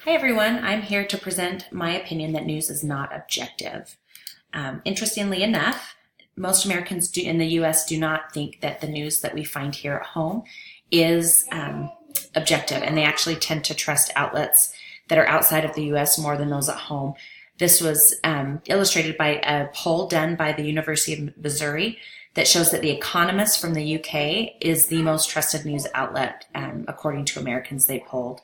Hi everyone, I'm here to present my opinion that news is not objective. Interestingly enough, most Americans in the US do not think that the news that we find here at home is objective, and they actually tend to trust outlets that are outside of the US more than those at home. This was illustrated by a poll done by the University of Missouri that shows that The Economist from the UK is the most trusted news outlet according to Americans they polled.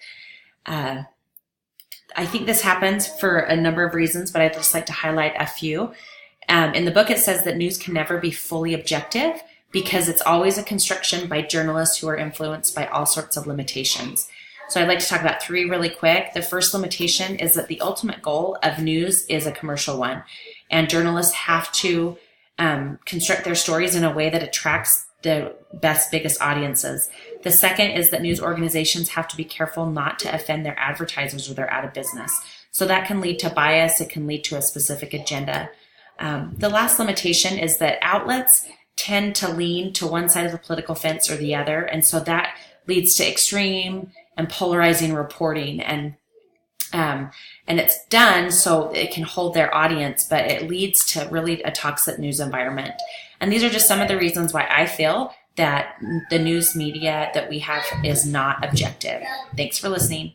I think this happens for a number of reasons, but I'd just like to highlight a few. In the book, it says that news can never be fully objective because it's always a construction by journalists who are influenced by all sorts of limitations. So I'd like to talk about three really quick. The first limitation is that the ultimate goal of news is a commercial one, and journalists have to construct their stories in a way that attracts the biggest audiences. The second is that news organizations have to be careful not to offend their advertisers or they're out of business. So that can lead to bias. It can lead to a specific agenda. The last limitation is that outlets tend to lean to one side of the political fence or the other. And so that leads to extreme and polarizing reporting. And it's done so it can hold their audience, but it leads to really a toxic news environment. And these are just some of the reasons why I feel that the news media that we have is not objective. Thanks for listening.